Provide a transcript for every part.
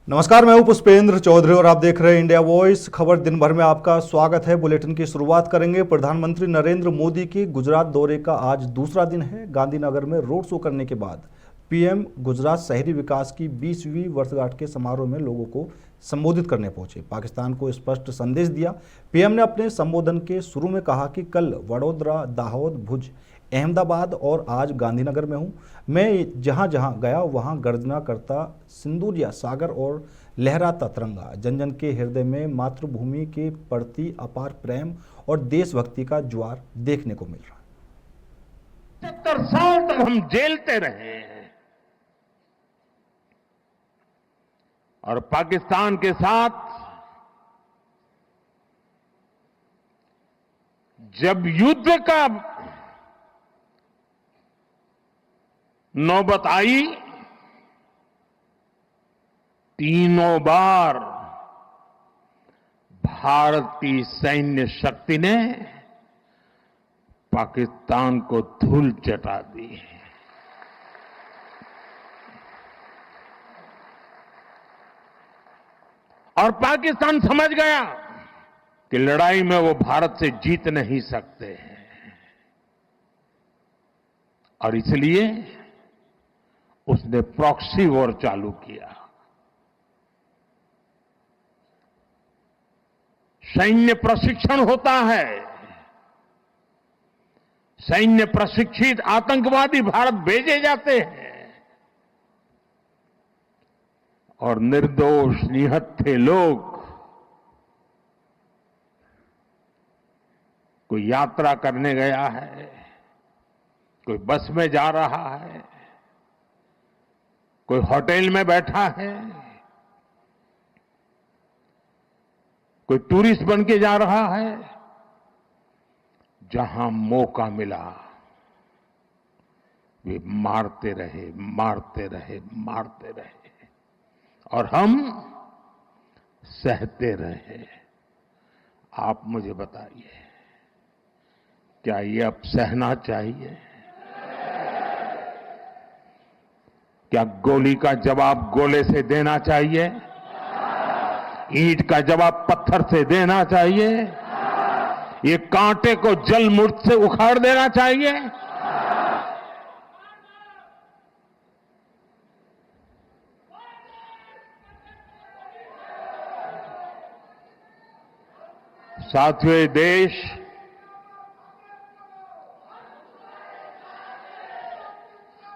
नमस्कार, मैं हूं पुष्पेंद्र चौधरी और आप देख रहे हैं इंडिया वॉइस खबर। दिन भर में आपका स्वागत है। बुलेटिन की शुरुआत करेंगे। प्रधानमंत्री नरेंद्र मोदी की गुजरात दौरे का आज दूसरा दिन है। गांधीनगर में रोड शो करने के बाद पीएम गुजरात शहरी विकास की 20वीं वर्षगांठ के समारोह में लोगों को संबोधित करने पहुंचे। पाकिस्तान को स्पष्ट संदेश दिया। पीएम ने अपने संबोधन के शुरू में कहा कि कल वडोदरा, दाहोद, भुज, अहमदाबाद और आज गांधीनगर में हूं। मैं जहां जहां गया वहां गर्जना करता सिंदूरिया सागर और लहराता तिरंगा। जन जन के हृदय में मातृभूमि के प्रति अपार प्रेम और देशभक्ति का ज्वार देखने को मिल रहा है। 70 साल तक हम झेलते रहे हैं और पाकिस्तान के साथ जब युद्ध का नौबत आई, तीनों बार भारत की सैन्य शक्ति ने पाकिस्तान को धूल चटा दी। और पाकिस्तान समझ गया कि लड़ाई में वो भारत से जीत नहीं सकते हैं और इसलिए उसने प्रॉक्सी वॉर चालू किया। सैन्य प्रशिक्षण होता है, सैन्य प्रशिक्षित आतंकवादी भारत भेजे जाते हैं और निर्दोष निहत्थे लोग कोई यात्रा करने गया है, कोई बस में जा रहा है, कोई होटल में बैठा है, कोई टूरिस्ट बन के जा रहा है, जहां मौका मिला वे मारते रहे, मारते रहे, मारते रहे और हम सहते रहे। आप मुझे बताइए, क्या ये अब सहना चाहिए? क्या गोली का जवाब गोले से देना चाहिए? ईंट का जवाब पत्थर से देना चाहिए? ये कांटे को जल मुर्द से उखाड़ देना चाहिए? साथियों, ये देश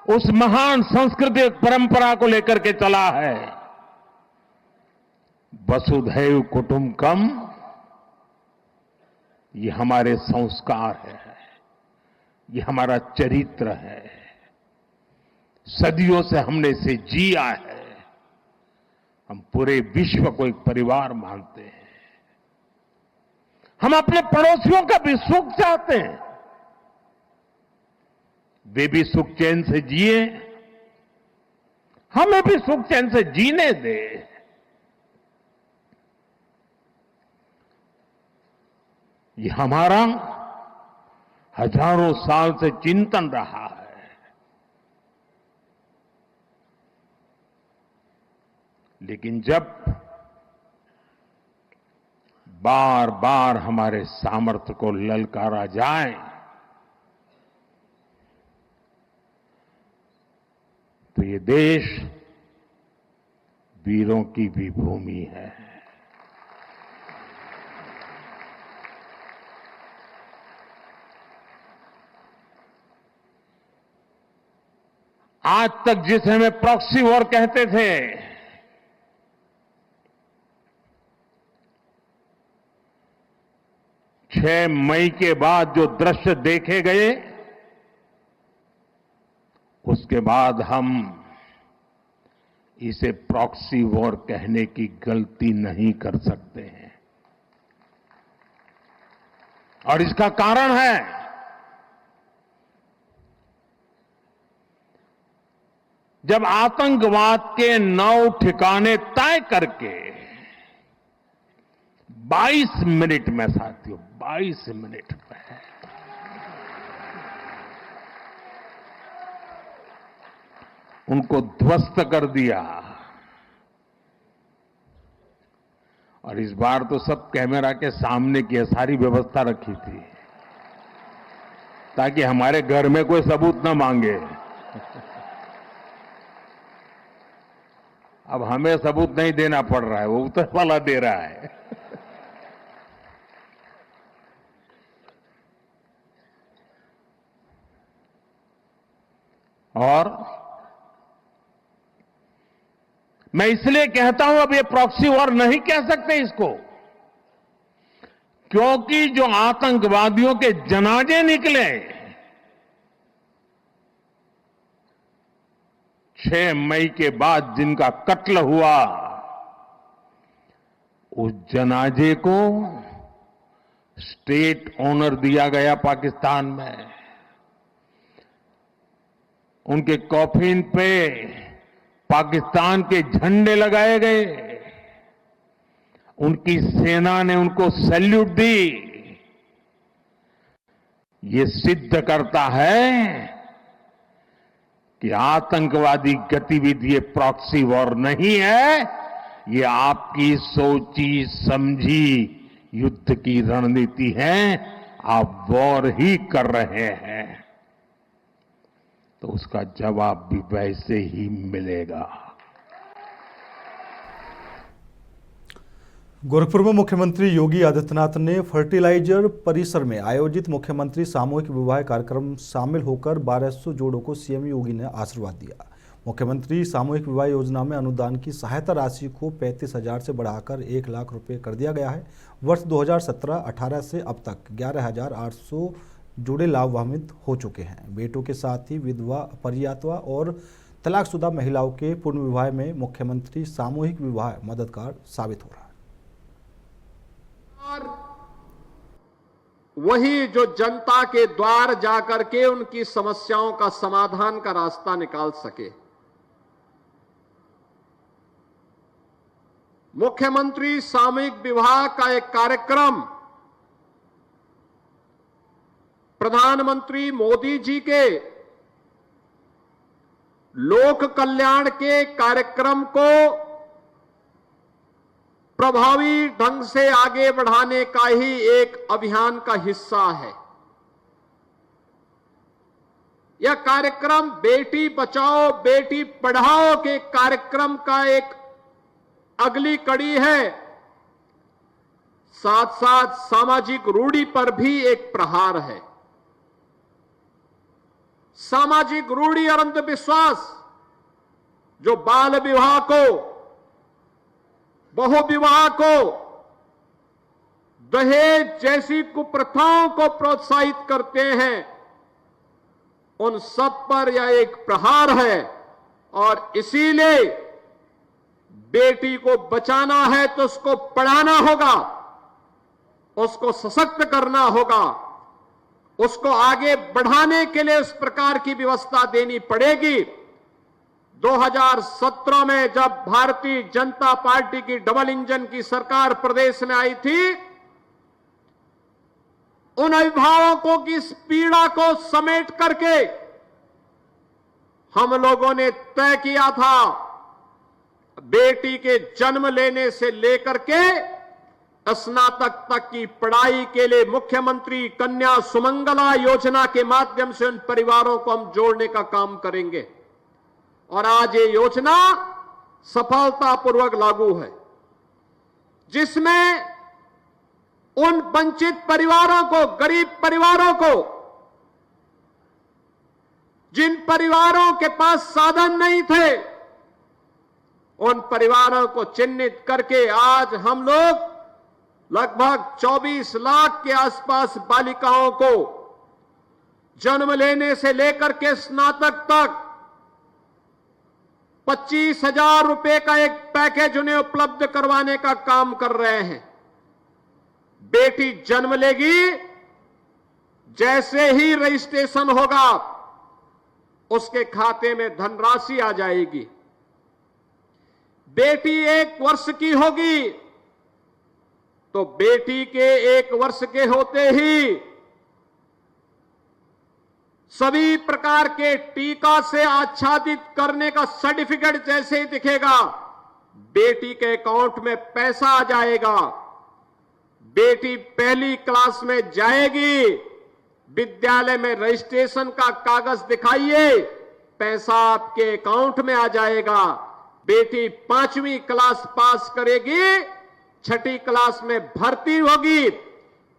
उस महान सांस्कृतिक परंपरा को लेकर के चला है, वसुधैव कुटुंबकम। ये हमारे संस्कार है, ये हमारा चरित्र है, सदियों से हमने इसे जिया है। हम पूरे विश्व को एक परिवार मानते हैं। हम अपने पड़ोसियों का भी सुख चाहते हैं, वे भी सुख चैन से जिए, हमें भी सुख चैन से जीने दे। ये हमारा हजारों साल से चिंतन रहा है। लेकिन जब बार बार हमारे सामर्थ्य को ललकारा जाए तो ये देश वीरों की भी भूमि है। आज तक जिसे हमें प्रॉक्सी वॉर कहते थे, 6 मई के बाद जो दृश्य देखे गए, उसके बाद हम इसे प्रॉक्सी वॉर कहने की गलती नहीं कर सकते हैं। और इसका कारण है जब आतंकवाद के 9 ठिकाने तय करके 22 मिनट में, साथियों 22 मिनट में उनको ध्वस्त कर दिया, और इस बार तो सब कैमरा के सामने की सारी व्यवस्था रखी थी ताकि हमारे घर में कोई सबूत न मांगे। अब हमें सबूत नहीं देना पड़ रहा है, वो ऊपर वाला दे रहा है। और मैं इसलिए कहता हूं अब ये प्रॉक्सी वॉर नहीं कह सकते इसको, क्योंकि जो आतंकवादियों के जनाजे निकले 6 मई के बाद जिनका कत्ल हुआ, उस जनाजे को स्टेट ऑनर दिया गया पाकिस्तान में। उनके कॉफिन पे पाकिस्तान के झंडे लगाए गए, उनकी सेना ने उनको सैल्यूट दी। ये सिद्ध करता है कि आतंकवादी गतिविधि ये प्रॉक्सी वॉर नहीं है, ये आपकी सोची समझी युद्ध की रणनीति है। आप वॉर ही कर रहे हैं तो उसका जवाब भी वैसे ही मिलेगा। गोरखपुर में मुख्यमंत्री योगी आदित्यनाथ ने फर्टिलाइजर परिसर में आयोजित मुख्यमंत्री सामूहिक विवाह कार्यक्रम शामिल होकर 1200 जोड़ों को सीएम योगी ने आशीर्वाद दिया। मुख्यमंत्री सामूहिक विवाह योजना में अनुदान की सहायता राशि को 35,000 से बढ़ाकर 1 लाख रुपए कर दिया गया है। वर्ष 2017-18 से अब तक 11,800 जोड़े लाभान्वित हो चुके हैं। बेटों के साथ ही विधवा, परित्यक्ता और तलाकशुदा महिलाओं के पुनर्विवाह में मुख्यमंत्री सामूहिक विवाह मददगार साबित हो रहा है। वही जो जनता के द्वार जाकर के उनकी समस्याओं का समाधान का रास्ता निकाल सके। मुख्यमंत्री सामूहिक विवाह का एक कार्यक्रम प्रधानमंत्री मोदी जी के लोक कल्याण के कार्यक्रम को प्रभावी ढंग से आगे बढ़ाने का ही एक अभियान का हिस्सा है। यह कार्यक्रम बेटी बचाओ बेटी पढ़ाओ के कार्यक्रम का एक अगली कड़ी है। साथ साथ सामाजिक रूढ़ी पर भी एक प्रहार है। सामाजिक रूढ़ी और अंधविश्वास जो बाल विवाह को, बहु विवाह को, दहेज जैसी कुप्रथाओं को प्रोत्साहित करते हैं, उन सब पर यह एक प्रहार है। और इसीलिए बेटी को बचाना है तो उसको पढ़ाना होगा, उसको सशक्त करना होगा, उसको आगे बढ़ाने के लिए इस प्रकार की व्यवस्था देनी पड़ेगी। 2017 में जब भारतीय जनता पार्टी की डबल इंजन की सरकार प्रदेश में आई थी, उन अभिभावकों की इस पीड़ा को समेट करके हम लोगों ने तय किया था, बेटी के जन्म लेने से लेकर के स्नातक तक की पढ़ाई के लिए मुख्यमंत्री कन्या सुमंगला योजना के माध्यम से उन परिवारों को हम जोड़ने का काम करेंगे। और आज ये योजना सफलतापूर्वक लागू है, जिसमें उन वंचित परिवारों को, गरीब परिवारों को, जिन परिवारों के पास साधन नहीं थे, उन परिवारों को चिन्हित करके आज हम लोग लगभग 24 लाख के आसपास बालिकाओं को जन्म लेने से लेकर के स्नातक तक 25,000 रुपए का एक पैकेज उन्हें उपलब्ध करवाने का काम कर रहे हैं। बेटी जन्म लेगी, जैसे ही रजिस्ट्रेशन होगा उसके खाते में धनराशि आ जाएगी। बेटी 1 वर्ष की होगी तो बेटी के 1 वर्ष के होते ही सभी प्रकार के टीका से आच्छादित करने का सर्टिफिकेट जैसे ही दिखेगा, बेटी के अकाउंट में पैसा आ जाएगा। बेटी पहली क्लास में जाएगी, विद्यालय में रजिस्ट्रेशन का कागज दिखाइए, पैसा आपके अकाउंट में आ जाएगा। बेटी 5वीं क्लास पास करेगी, 6ठी क्लास में भर्ती होगी,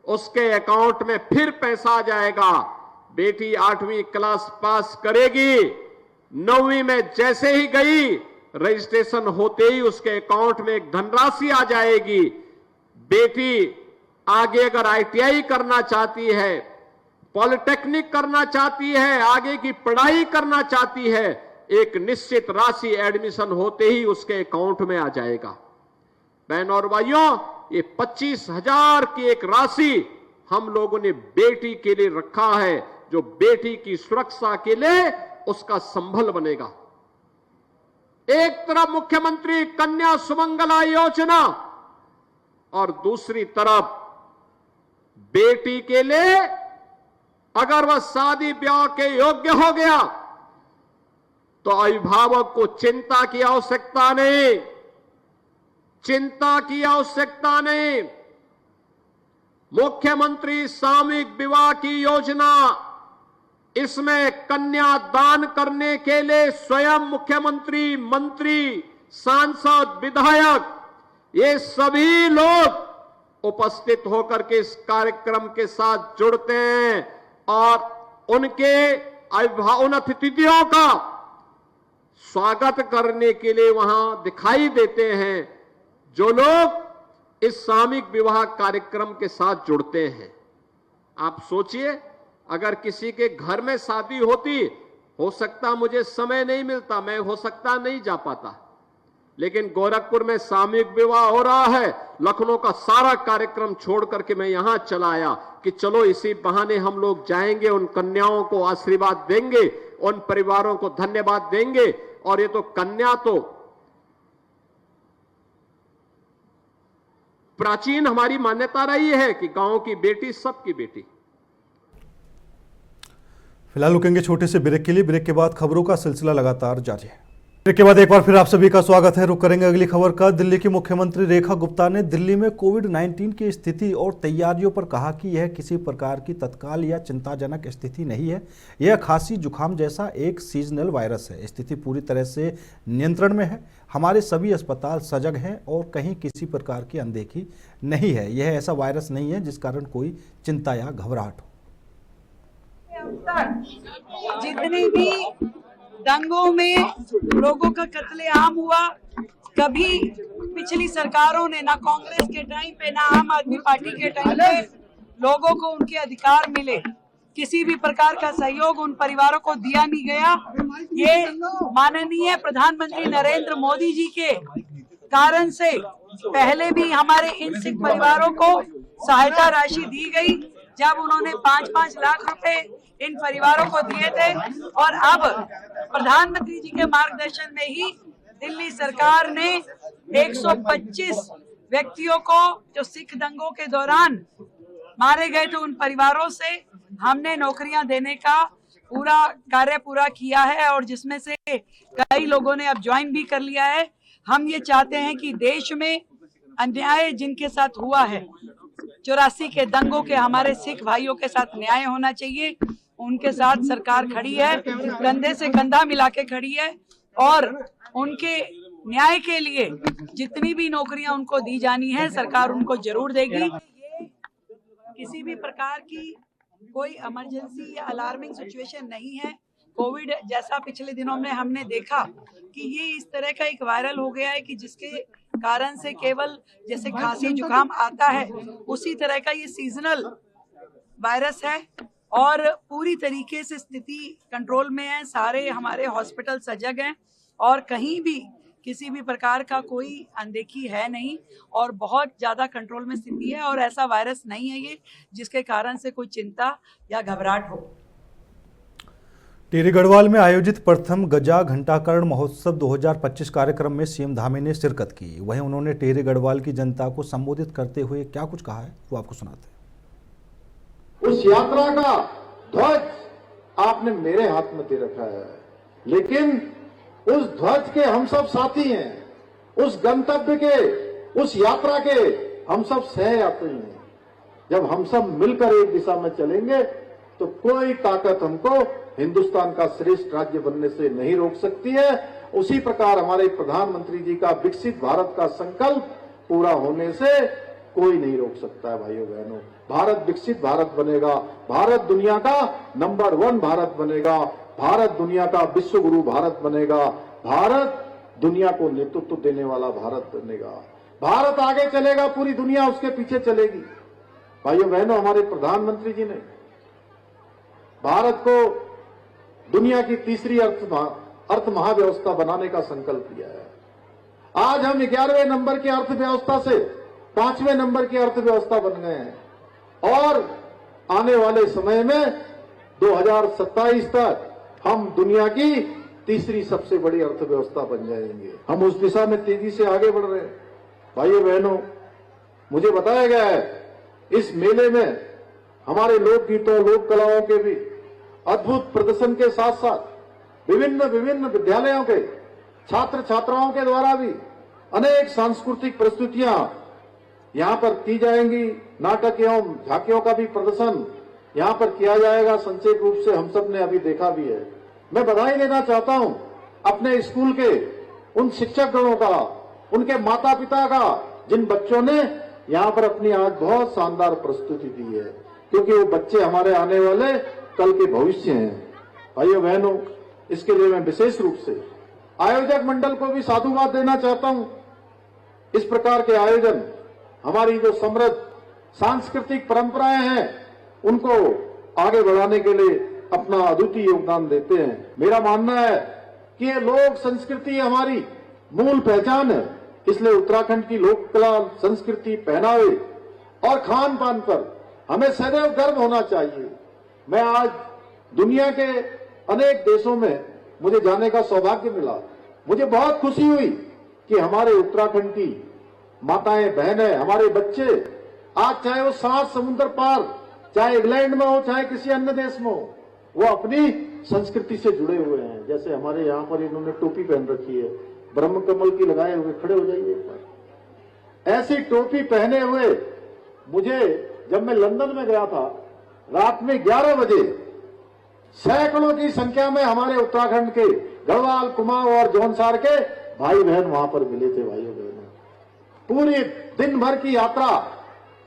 उसके अकाउंट में फिर पैसा आ जाएगा। बेटी 8वीं क्लास पास करेगी, 9वीं में जैसे ही गई, रजिस्ट्रेशन होते ही उसके अकाउंट में एक धनराशि आ जाएगी। बेटी आगे अगर ITI करना चाहती है, पॉलिटेक्निक करना चाहती है, आगे की पढ़ाई करना चाहती है, एक निश्चित राशि एडमिशन होते ही उसके अकाउंट में आ जाएगा। बहनों और भाइयों, ये 25,000 की एक राशि हम लोगों ने बेटी के लिए रखा है, जो बेटी की सुरक्षा के लिए उसका संबल बनेगा। एक तरफ मुख्यमंत्री कन्या सुमंगला योजना और दूसरी तरफ बेटी के लिए अगर वह शादी ब्याह के योग्य हो गया तो अभिभावक को चिंता की आवश्यकता नहीं, चिंता की आवश्यकता नहीं। मुख्यमंत्री सामूहिक विवाह की योजना, इसमें कन्या दान करने के लिए स्वयं मुख्यमंत्री, मंत्री, सांसद, विधायक, ये सभी लोग उपस्थित होकर के इस कार्यक्रम के साथ जुड़ते हैं और उन अतिथियों का स्वागत करने के लिए वहां दिखाई देते हैं, जो लोग इस सामूहिक विवाह कार्यक्रम के साथ जुड़ते हैं। आप सोचिए, अगर किसी के घर में शादी होती, हो सकता मुझे समय नहीं मिलता, मैं हो सकता नहीं जा पाता, लेकिन गोरखपुर में सामूहिक विवाह हो रहा है, लखनऊ का सारा कार्यक्रम छोड़ करके मैं यहां चला आया कि चलो इसी बहाने हम लोग जाएंगे, उन कन्याओं को आशीर्वाद देंगे, उन परिवारों को धन्यवाद देंगे। और ये तो कन्या तो प्राचीन हमारी मान्यता रही है कि गांव की बेटी सबकी बेटी। फिलहाल रुकेंगे छोटे से ब्रेक के लिए। ब्रेक के बाद खबरों का सिलसिला लगातार जारी है। ब्रेक के बाद एक बार फिर आप सभी का स्वागत है। रुक करेंगे अगली खबर का। दिल्ली की मुख्यमंत्री रेखा गुप्ता ने दिल्ली में कोविड-19 की स्थिति और तैयारियों पर कहा कि यह किसी प्रकार की तत्काल या चिंताजनक स्थिति नहीं है। यह खांसी जुकाम जैसा एक सीजनल वायरस है। स्थिति पूरी तरह से नियंत्रण में है। हमारे सभी अस्पताल सजग हैं और कहीं किसी प्रकार की अनदेखी नहीं है। यह ऐसा वायरस नहीं है जिस कारण कोई चिंता या घबराहट हो। जितने भी दंगों में लोगों का कत्लेआम हुआ, कभी पिछली सरकारों ने, ना कांग्रेस के टाइम पे ना आम आदमी पार्टी के टाइम पे लोगों को उनके अधिकार मिले, किसी भी प्रकार का सहयोग उन परिवारों को दिया नहीं गया। ये माननीय प्रधानमंत्री नरेंद्र मोदी जी के कारण से पहले भी हमारे इन सिख परिवारों को सहायता राशि दी गई, जब उन्होंने 5-5 लाख रुपए इन परिवारों को दिए थे। और अब प्रधानमंत्री जी के मार्गदर्शन में ही दिल्ली सरकार ने 125 व्यक्तियों को, जो सिख दंगों के दौरान मारे गए थे, उन परिवारों से हमने नौकरियां देने का पूरा कार्य पूरा किया है और जिसमें से कई लोगों ने अब ज्वाइन भी कर लिया है। हम ये चाहते हैं कि देश में अन्याय जिनके साथ हुआ है, 84 के दंगों के हमारे सिख भाइयों के साथ न्याय होना चाहिए। उनके साथ सरकार खड़ी है, कंधे से कंधा मिला के खड़ी है और उनके न्याय के लिए जितनी भी नौकरियां उनको दी जानी है, सरकार उनको जरूर देगी। ये किसी भी प्रकार की कोई इमरजेंसी या अलार्मिंग सिचुएशन नहीं है। कोविड जैसा पिछले दिनों में हमने देखा कि ये इस तरह का एक वायरल हो गया है कि जिसके कारण से केवल जैसे खांसी जुकाम आता है, उसी तरह का ये सीजनल वायरस है और पूरी तरीके से स्थिति कंट्रोल में है। सारे हमारे हॉस्पिटल सजग हैं और कहीं भी किसी भी प्रकार का कोई अनदेखी है नहीं और बहुत ज़्यादा कंट्रोल में स्थिति है और ऐसा वायरस नहीं है ये जिसके कारण से कोई चिंता या घबराहट हो। टिहरी गढ़वाल में आयोजित प्रथम गजा घंटाकर्ण महोत्सव 2025 कार्यक्रम में सीएम धामी ने शिरकत की। वहीं उन्होंने टिहरी गढ़वाल की जनता को संबोधित करते हुए क्या कुछ कहा है वो आपको सुनाते हैं। उस यात्रा का ध्वज आपने मेरे हाथ में दे रखा है, लेकिन उस ध्वज के हम सब साथी हैं। उस गंतव्य के, उस यात्रा के हम सब सह यात्री हैं। जब हम सब मिलकर एक दिशा में चलेंगे तो कोई ताकत हमको हिंदुस्तान का श्रेष्ठ राज्य बनने से नहीं रोक सकती है। उसी प्रकार हमारे प्रधानमंत्री जी का विकसित भारत का संकल्प पूरा होने से कोई नहीं रोक सकता है। भाइयों बहनों, भारत विकसित भारत बनेगा, भारत दुनिया का नंबर 1 भारत बनेगा, भारत दुनिया का विश्व गुरु भारत बनेगा, भारत दुनिया को नेतृत्व देने वाला भारत बनेगा। भारत आगे चलेगा, पूरी दुनिया उसके पीछे चलेगी। भाइयों बहनों, हमारे प्रधानमंत्री जी ने भारत को दुनिया की तीसरी अर्थ महाव्यवस्था बनाने का संकल्प लिया है। आज हम 11वें नंबर की अर्थव्यवस्था से 5वें नंबर की अर्थव्यवस्था बन गए हैं और आने वाले समय में 2027 तक हम दुनिया की तीसरी सबसे बड़ी अर्थव्यवस्था बन जाएंगे। हम उस दिशा में तेजी से आगे बढ़ रहे हैं। भाइयों बहनों, मुझे बताया गया है इस मेले में हमारे लोकगीतों, लोक कलाओं के भी अद्भुत प्रदर्शन के साथ साथ विभिन्न विद्यालयों के छात्र छात्राओं के द्वारा भी अनेक सांस्कृतिक प्रस्तुतियां यहां पर की जाएंगी। नाटक एवं झांकियों का भी प्रदर्शन यहां पर किया जाएगा। संक्षेप रूप से हम सब ने अभी देखा भी है। मैं बधाई देना चाहता हूं अपने स्कूल के उन शिक्षक गणों का, उनके माता पिता का, जिन बच्चों ने यहां पर अपनी आज बहुत शानदार प्रस्तुति दी है, क्योंकि वो बच्चे हमारे आने वाले कल के भविष्य हैं। भाइयों बहनों, इसके लिए मैं विशेष रूप से आयोजक मंडल को भी साधुवाद देना चाहता हूं। इस प्रकार के आयोजन हमारी जो समृद्ध सांस्कृतिक परंपराएं हैं उनको आगे बढ़ाने के लिए अपना अद्वितीय योगदान देते हैं। मेरा मानना है कि ये लोक संस्कृति हमारी मूल पहचान है, इसलिए उत्तराखंड की लोक कला, संस्कृति, पहनावे और खान पान पर हमें सदैव गर्व होना चाहिए। मैं आज दुनिया के अनेक देशों में मुझे जाने का सौभाग्य मिला। मुझे बहुत खुशी हुई कि हमारे उत्तराखंड की माताएं, बहनें, हमारे बच्चे आज चाहे वो 7 समुद्र पार, चाहे इंग्लैंड में हो, चाहे किसी अन्य देश में हो, वो अपनी संस्कृति से जुड़े हुए हैं। जैसे हमारे यहाँ पर इन्होंने टोपी पहन रखी है, ब्रह्म कमल की लगाए हुए, खड़े हो जाइए एक बार। ऐसी टोपी पहने हुए मुझे, जब मैं लंदन में गया था, रात में 11 बजे सैकड़ों की संख्या में हमारे उत्तराखंड के गढ़वाल, कुमाऊं और जौनसार के भाई बहन वहां पर मिले थे। भाइयों बहनों, पूरी दिन भर की यात्रा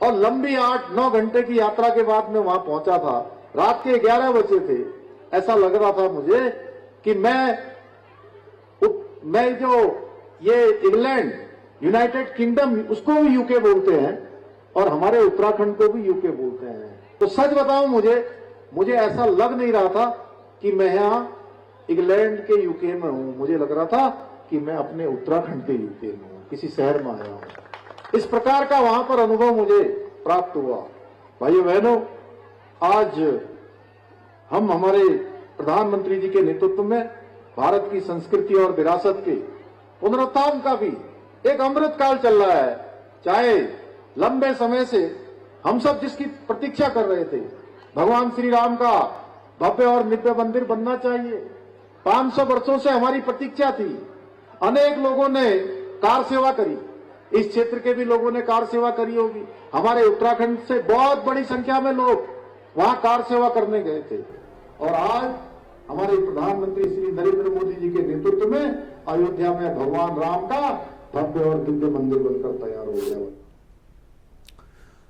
और लंबी 8-9 घंटे की यात्रा के बाद मैं वहां पहुंचा था। रात के 11 बजे थे। ऐसा लग रहा था मुझे कि मैं जो ये इंग्लैंड, यूनाइटेड किंगडम, उसको भी यूके बोलते हैं और हमारे उत्तराखंड को भी यूके बोलते हैं। तो सच बताऊं, मुझे ऐसा लग नहीं रहा था कि मैं यहां इंग्लैंड के यूके में हूं। मुझे लग रहा था कि मैं अपने उत्तराखंड के यूके में हूं, किसी शहर में आया हूं। इस प्रकार का वहां पर अनुभव मुझे प्राप्त हुआ। भाइयों बहनों, आज हम हमारे प्रधानमंत्री जी के नेतृत्व में भारत की संस्कृति और विरासत के पुनरुत्थान का भी एक अमृत काल चल रहा है। चाहे लंबे समय से हम सब जिसकी प्रतीक्षा कर रहे थे, भगवान श्री राम का भव्य और दिव्य मंदिर बनना चाहिए, 500 वर्षों से हमारी प्रतीक्षा थी। अनेक लोगों ने कार सेवा करी, इस क्षेत्र के भी लोगों ने कार सेवा करी होगी। हमारे उत्तराखंड से बहुत बड़ी संख्या में लोग वहां कार सेवा करने गए थे और आज हमारे प्रधानमंत्री श्री नरेंद्र मोदी जी के नेतृत्व में अयोध्या में भगवान राम का भव्य और दिव्य मंदिर बनकर तैयार हो गया।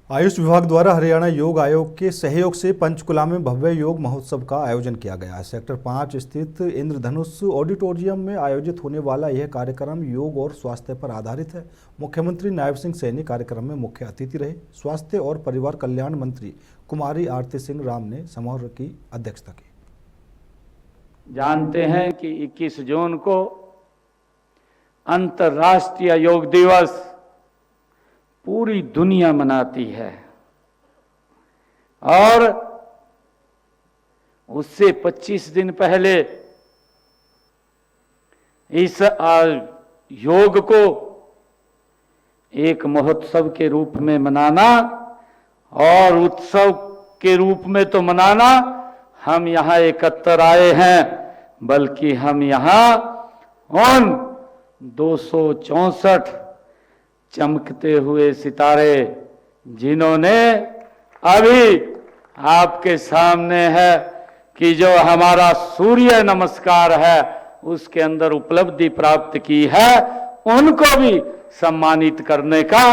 आयुष विभाग द्वारा हरियाणा योग आयोग के सहयोग से पंचकुला में भव्य योग महोत्सव का आयोजन किया गया। सेक्टर 5 स्थित इंद्रधनुष ऑडिटोरियम में आयोजित होने वाला यह कार्यक्रम योग और स्वास्थ्य पर आधारित है। मुख्यमंत्री नायब सिंह सैनी कार्यक्रम में मुख्य अतिथि रहे। स्वास्थ्य और परिवार कल्याण मंत्री कुमारी आरती सिंह राम ने समारोह की अध्यक्षता की। जानते हैं कि 21 जून को अंतर्राष्ट्रीय योग दिवस पूरी दुनिया मनाती है और उससे 25 दिन पहले इस योग को एक महोत्सव के रूप में मनाना और उत्सव के रूप में तो मनाना, हम यहाँ एकत्र आए हैं, बल्कि हम यहाँ उन 264 चमकते हुए सितारे जिन्होंने अभी आपके सामने है कि जो हमारा सूर्य नमस्कार है उसके अंदर उपलब्धि प्राप्त की है, उनको भी सम्मानित करने का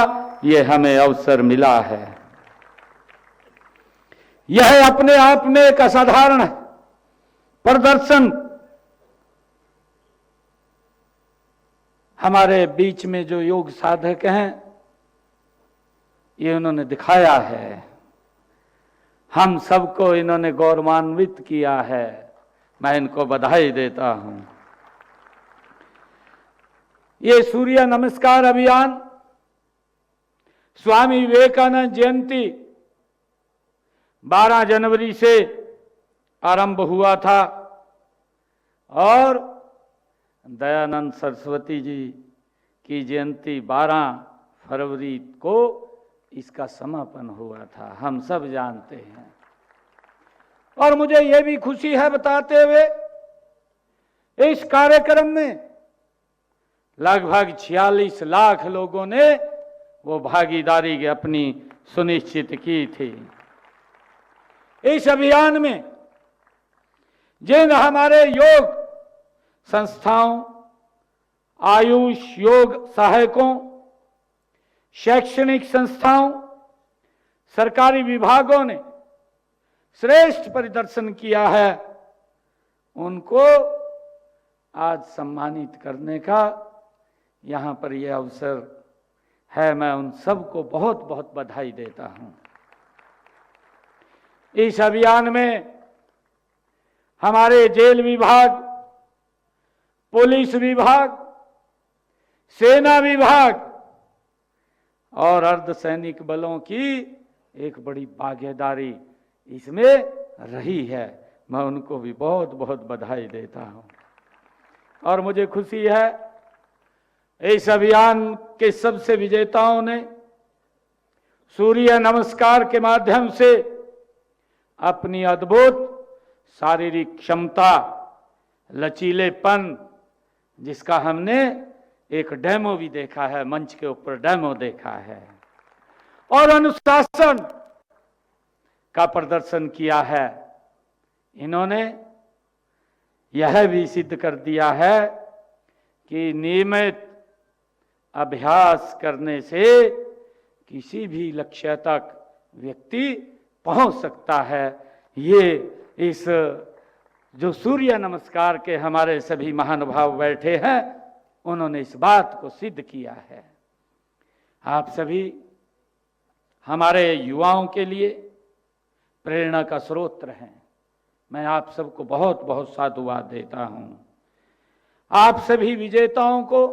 ये हमें अवसर मिला है। यह अपने आप में एक असाधारण प्रदर्शन। हमारे बीच में जो योग साधक हैं, ये उन्होंने दिखाया है, हम सबको इन्होंने गौरवान्वित किया है। मैं इनको बधाई देता हूं। ये सूर्य नमस्कार अभियान स्वामी विवेकानंद जयंती 12 जनवरी से आरंभ हुआ था और दयानंद सरस्वती जी की जयंती 12 फरवरी को इसका समापन हुआ था, हम सब जानते हैं। और मुझे यह भी खुशी है बताते हुए, इस कार्यक्रम में लगभग 46 लाख लोगों ने वो भागीदारी अपनी सुनिश्चित की थी। इस अभियान में जिन हमारे योग संस्थाओं, आयुष योग सहायकों, शैक्षणिक संस्थाओं, सरकारी विभागों ने श्रेष्ठ प्रदर्शन किया है, उनको आज सम्मानित करने का यहां पर यह अवसर है। मैं उन सबको बहुत बहुत बधाई देता हूं। इस अभियान में हमारे जेल विभाग, पुलिस विभाग, सेना विभाग और अर्धसैनिक बलों की एक बड़ी भागीदारी इसमें रही है। मैं उनको भी बहुत बहुत बधाई देता हूं। और मुझे खुशी है, इस अभियान के सबसे विजेताओं ने सूर्य नमस्कार के माध्यम से अपनी अद्भुत शारीरिक क्षमता, लचीलेपन, जिसका हमने एक डेमो भी देखा है, मंच के ऊपर डेमो देखा है, और अनुशासन का प्रदर्शन किया है। इन्होंने यह भी सिद्ध कर दिया है कि नियमित अभ्यास करने से किसी भी लक्ष्य तक व्यक्ति पहुंच सकता है। ये इस जो सूर्य नमस्कार के हमारे सभी महानुभाव बैठे हैं, उन्होंने इस बात को सिद्ध किया है। आप सभी हमारे युवाओं के लिए प्रेरणा का स्रोत हैं। मैं आप सबको बहुत बहुत साधुवाद देता हूं। आप सभी विजेताओं को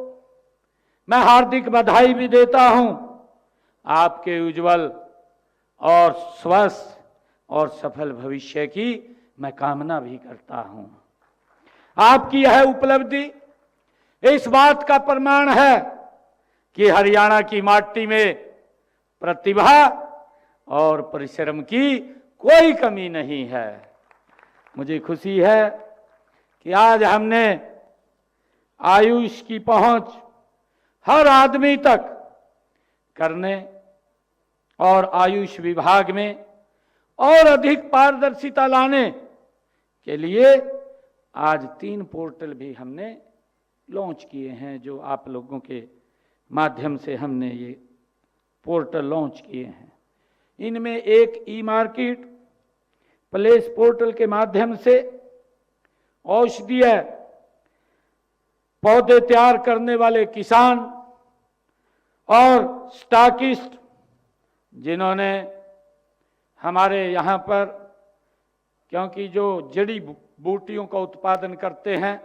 मैं हार्दिक बधाई भी देता हूं। आपके उज्जवल और स्वस्थ और सफल भविष्य की मैं कामना भी करता हूं। आपकी यह उपलब्धि इस बात का प्रमाण है कि हरियाणा की माटी में प्रतिभा और परिश्रम की कोई कमी नहीं है। मुझे खुशी है कि आज हमने आयुष की पहुंच हर आदमी तक करने और आयुष विभाग में और अधिक पारदर्शिता लाने के लिए आज 3 पोर्टल भी हमने लॉन्च किए हैं, जो आप लोगों के माध्यम से हमने ये पोर्टल लॉन्च किए हैं। इनमें एक ई मार्केट प्लेस पोर्टल के माध्यम से औषधीय पौधे तैयार करने वाले किसान और स्टॉकिस्ट, जिन्होंने हमारे यहाँ पर, क्योंकि जो जड़ी बूटियों का उत्पादन करते हैं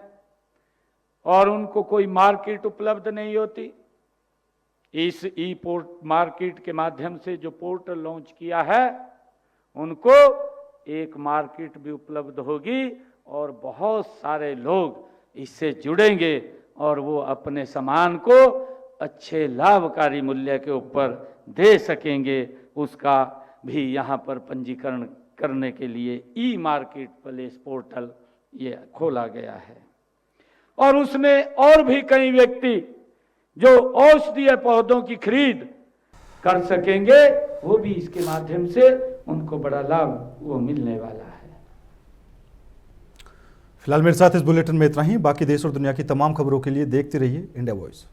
और उनको कोई मार्केट उपलब्ध नहीं होती, इस ई पोर्ट मार्केट के माध्यम से जो पोर्टल लॉन्च किया है, उनको एक मार्केट भी उपलब्ध होगी और बहुत सारे लोग इससे जुड़ेंगे और वो अपने सामान को अच्छे लाभकारी मूल्य के ऊपर दे सकेंगे। उसका भी यहाँ पर पंजीकरण करने के लिए ई मार्केट प्लेस पोर्टल ये खोला गया है। और उसमें और भी कई व्यक्ति जो औषधीय पौधों की खरीद कर सकेंगे, वो भी इसके माध्यम से उनको बड़ा लाभ वो मिलने वाला है। फिलहाल मेरे साथ इस बुलेटिन में इतना ही। बाकी देश और दुनिया की तमाम खबरों के लिए देखते रहिए इंडिया वॉइस।